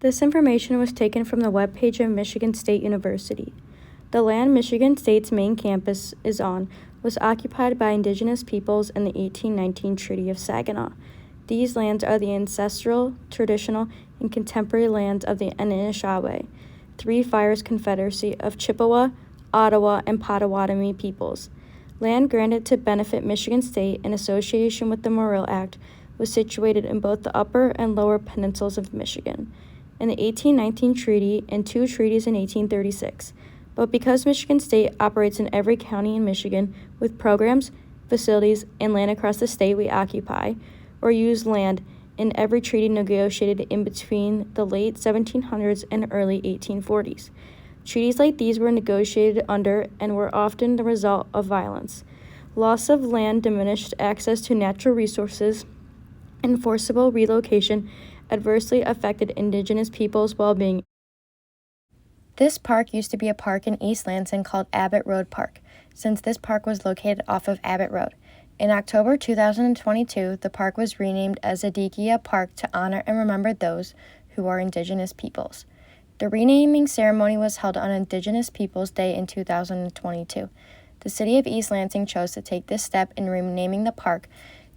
This information was taken from the webpage of Michigan State University. The land Michigan State's main campus is on was occupied by indigenous peoples in the 1819 Treaty of Saginaw. These lands are the ancestral, traditional, and contemporary lands of the Anishinaabe, Three Fires Confederacy of Chippewa, Ottawa, and Potawatomi peoples. Land granted to benefit Michigan State in association with the Morrill Act was situated in both the upper and lower peninsulas of Michigan, in the 1819 treaty and two treaties in 1836. But because Michigan State operates in every county in Michigan with programs, facilities, and land across the state, we occupy or use land in every treaty negotiated in between the late 1700s and early 1840s. Treaties like these were negotiated under and were often the result of violence. Loss of land, diminished access to natural resources, and forcible relocation adversely affected indigenous peoples' well-being. This park used to be a park in East Lansing called Abbott Road Park, since this park was located off of Abbott Road. In October 2022, the park was renamed as Adikia Park to honor and remember those who are indigenous peoples. The renaming ceremony was held on Indigenous Peoples Day in 2022. The city of East Lansing chose to take this step in renaming the park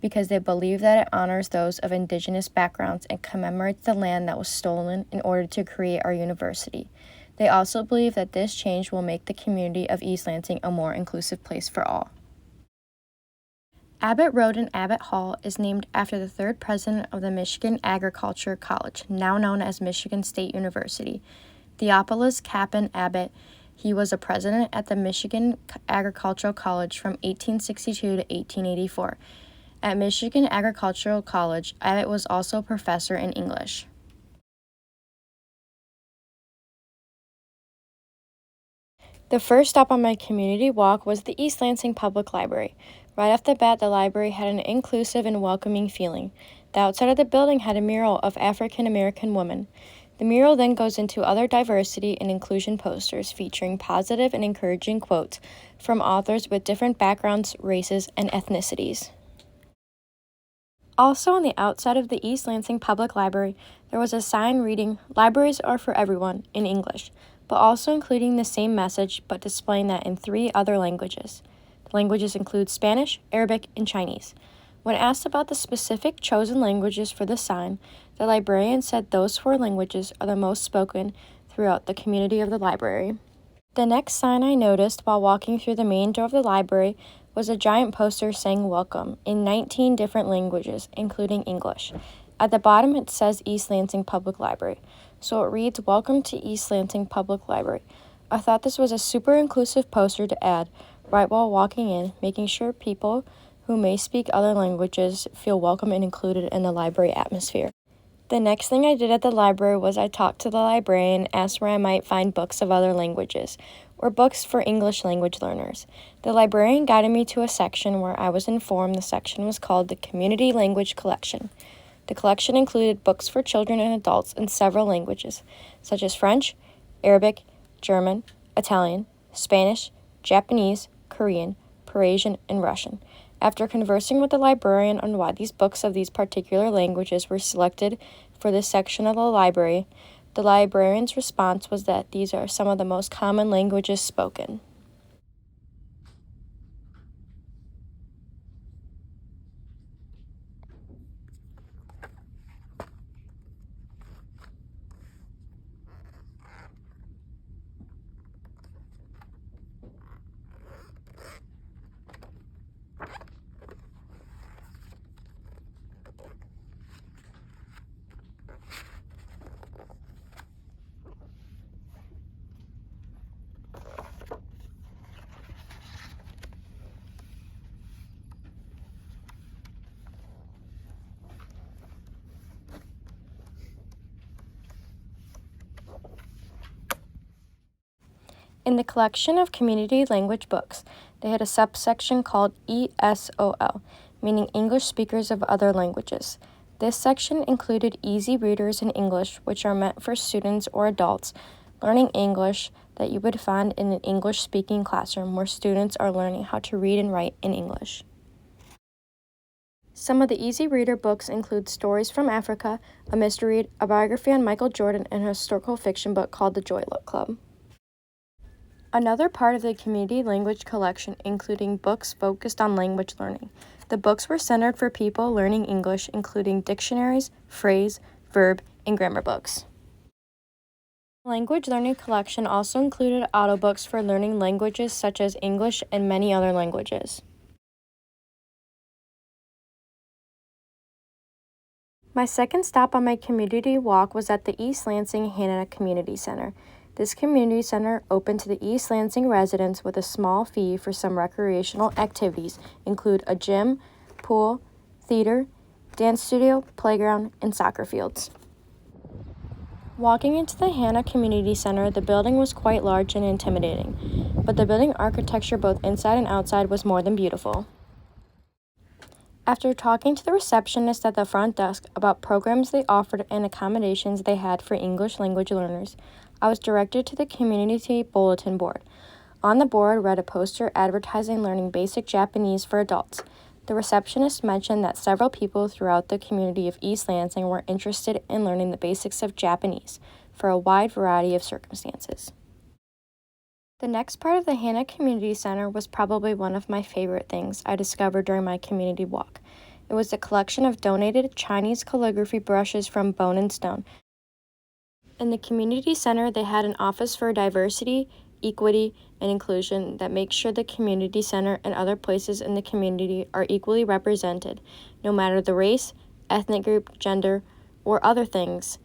because they believe that it honors those of indigenous backgrounds and commemorates the land that was stolen in order to create our university. They also believe that this change will make the community of East Lansing a more inclusive place for all. Abbott Road in Abbott Hall is named after the third president of the Michigan Agricultural College, now known as Michigan State University, Theophilus Capon Abbott. He was a president at the Michigan Agricultural College from 1862 to 1884. At Michigan Agricultural College, Abbott was also a professor in English. The first stop on my community walk was the East Lansing Public Library. Right off the bat, the library had an inclusive and welcoming feeling. The outside of the building had a mural of African American women. The mural then goes into other diversity and inclusion posters featuring positive and encouraging quotes from authors with different backgrounds, races, and ethnicities. Also on the outside of the East Lansing Public Library, there was a sign reading, "Libraries are for everyone," in English, but also including the same message but displaying that in 3 other languages. The languages include Spanish, Arabic, and Chinese. When asked about the specific chosen languages for the sign, the librarian said those 4 languages are the most spoken throughout the community of the library. The next sign I noticed while walking through the main door of the library was a giant poster saying "Welcome" in 19 different languages, including English. At the bottom it says East Lansing Public Library, so it reads "Welcome to East Lansing Public Library." I thought this was a super inclusive poster to add right while walking in, making sure people who may speak other languages feel welcome and included in the library atmosphere. The next thing I did at the library was I talked to the librarian and asked where I might find books of other languages, or books for English language learners. The librarian guided me to a section where I was informed the section was called the Community Language Collection. The collection included books for children and adults in several languages, such as French, Arabic, German, Italian, Spanish, Japanese, Korean, Persian, and Russian. After conversing with the librarian on why these books of these particular languages were selected for this section of the library, the librarian's response was that these are some of the most common languages spoken. In the collection of community language books, they had a subsection called ESOL, meaning English speakers of other languages. This section included easy readers in English, which are meant for students or adults learning English that you would find in an English-speaking classroom where students are learning how to read and write in English. Some of the easy reader books include Stories from Africa, a mystery read, a biography on Michael Jordan, and a historical fiction book called The Joy Luck Club. Another part of the community language collection including books focused on language learning. The books were centered for people learning English, including dictionaries, phrase, verb, and grammar books. The language learning collection also included auto books for learning languages such as English and many other languages. My second stop on my community walk was at the East Lansing Hannah Community Center. This community center opened to the East Lansing residents with a small fee for some recreational activities, include a gym, pool, theater, dance studio, playground, and soccer fields. Walking into the Hannah Community Center, the building was quite large and intimidating, but the building architecture both inside and outside was more than beautiful. After talking to the receptionist at the front desk about programs they offered and accommodations they had for English language learners, I was directed to the community bulletin board. On the board read a poster advertising learning basic Japanese for adults. The receptionist mentioned that several people throughout the community of East Lansing were interested in learning the basics of Japanese for a wide variety of circumstances. The next part of the Hannah Community Center was probably one of my favorite things I discovered during my community walk. It was a collection of donated Chinese calligraphy brushes from Bone and Stone. In the community center, they had an office for diversity, equity, and inclusion that makes sure the community center and other places in the community are equally represented, no matter the race, ethnic group, gender, or other things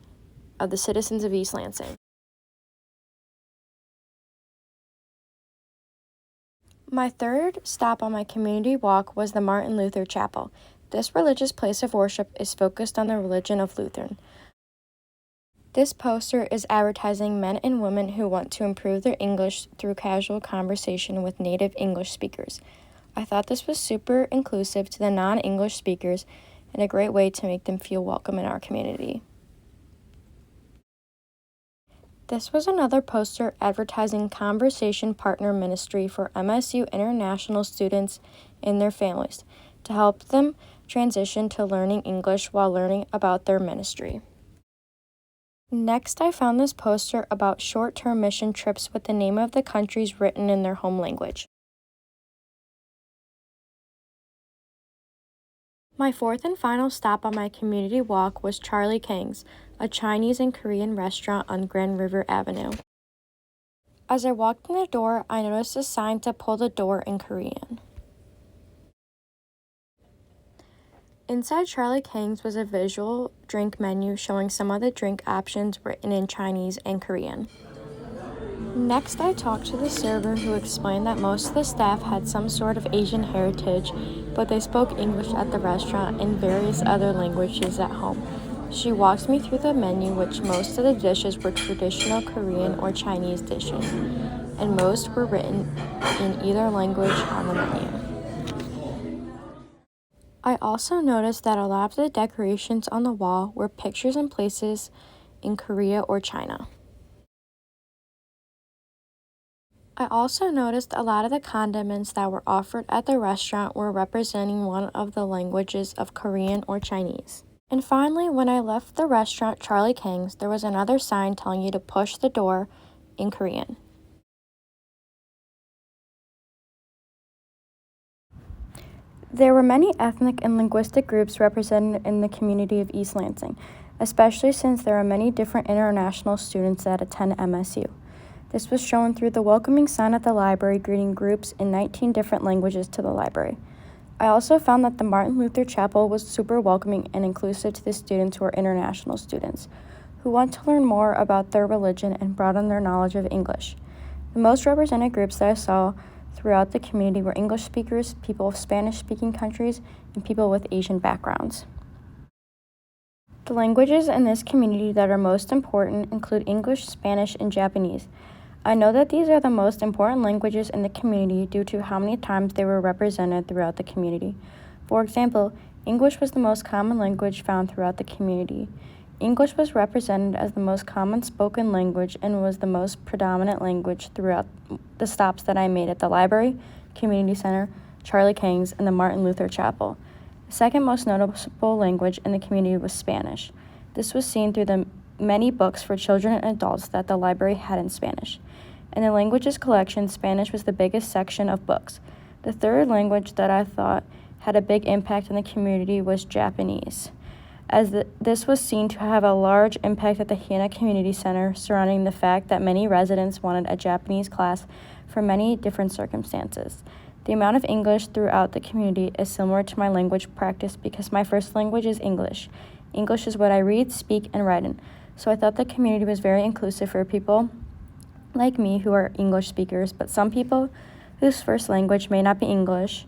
of the citizens of East Lansing. My third stop on my community walk was the Martin Luther Chapel. This religious place of worship is focused on the religion of Lutheran. This poster is advertising men and women who want to improve their English through casual conversation with native English speakers. I thought this was super inclusive to the non-English speakers and a great way to make them feel welcome in our community. This was another poster advertising Conversation Partner Ministry for MSU international students and their families to help them transition to learning English while learning about their ministry. Next, I found this poster about short-term mission trips with the name of the countries written in their home language. My fourth and final stop on my community walk was Charlie Kang's, a Chinese and Korean restaurant on Grand River Avenue. As I walked in the door, I noticed a sign to pull the door in Korean. Inside Charlie Kang's was a visual drink menu showing some of the drink options written in Chinese and Korean. Next, I talked to the server who explained that most of the staff had some sort of Asian heritage, but they spoke English at the restaurant and various other languages at home. She walked me through the menu, which most of the dishes were traditional Korean or Chinese dishes, and most were written in either language on the menu. I also noticed that a lot of the decorations on the wall were pictures and places in Korea or China. I also noticed a lot of the condiments that were offered at the restaurant were representing one of the languages of Korean or Chinese. And finally, when I left the restaurant Charlie Kang's, there was another sign telling you to push the door in Korean. There were many ethnic and linguistic groups represented in the community of East Lansing, especially since there are many different international students that attend MSU. This was shown through the welcoming sign at the library greeting groups in 19 different languages to the library. I also found that the Martin Luther Chapel was super welcoming and inclusive to the students who are international students, who want to learn more about their religion and broaden their knowledge of English. The most represented groups that I saw throughout the community were English speakers, people of Spanish-speaking countries, and people with Asian backgrounds. The languages in this community that are most important include English, Spanish, and Japanese. I know that these are the most important languages in the community due to how many times they were represented throughout the community. For example, English was the most common language found throughout the community. English was represented as the most common spoken language and was the most predominant language throughout the stops that I made at the library, community center, Charlie Kang's, and the Martin Luther Chapel. The second most noticeable language in the community was Spanish. This was seen through the many books for children and adults that the library had in Spanish. In the languages collection, Spanish was the biggest section of books. The third language that I thought had a big impact on the community was Japanese, as this was seen to have a large impact at the Hannah Community Center surrounding the fact that many residents wanted a Japanese class for many different circumstances. The amount of English throughout the community is similar to my language practice because my first language is English. English is what I read, speak, and write in. So I thought the community was very inclusive for people like me who are English speakers, but some people whose first language may not be English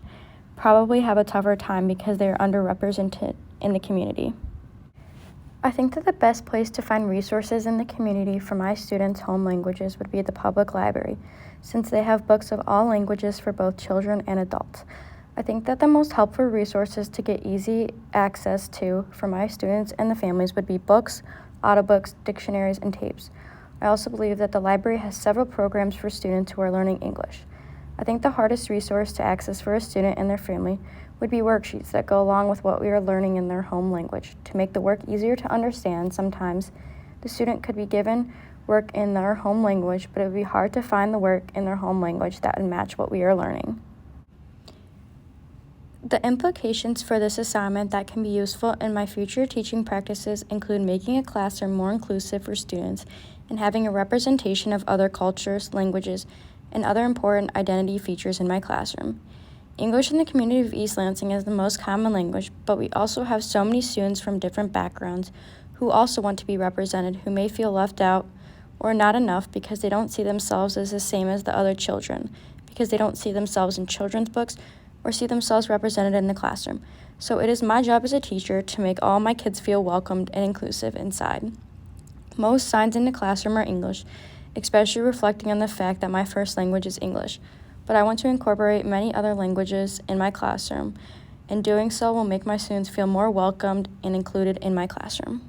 probably have a tougher time because they are underrepresented in the community. I think that the best place to find resources in the community for my students' home languages would be the public library, since they have books of all languages for both children and adults. I think that the most helpful resources to get easy access to for my students and the families would be books, audiobooks, dictionaries, and tapes. I also believe that the library has several programs for students who are learning English. I think the hardest resource to access for a student and their family would be worksheets that go along with what we are learning in their home language. To make the work easier to understand, sometimes the student could be given work in their home language, but it would be hard to find the work in their home language that would match what we are learning. The implications for this assignment that can be useful in my future teaching practices include making a classroom more inclusive for students and having a representation of other cultures, languages, and other important identity features in my classroom. English in the community of East Lansing is the most common language, but we also have so many students from different backgrounds who also want to be represented, who may feel left out or not enough because they don't see themselves as the same as the other children, because they don't see themselves in children's books or see themselves represented in the classroom. So it is my job as a teacher to make all my kids feel welcomed and inclusive inside. Most signs in the classroom are English, especially reflecting on the fact that my first language is English, but I want to incorporate many other languages in my classroom, and doing so will make my students feel more welcomed and included in my classroom.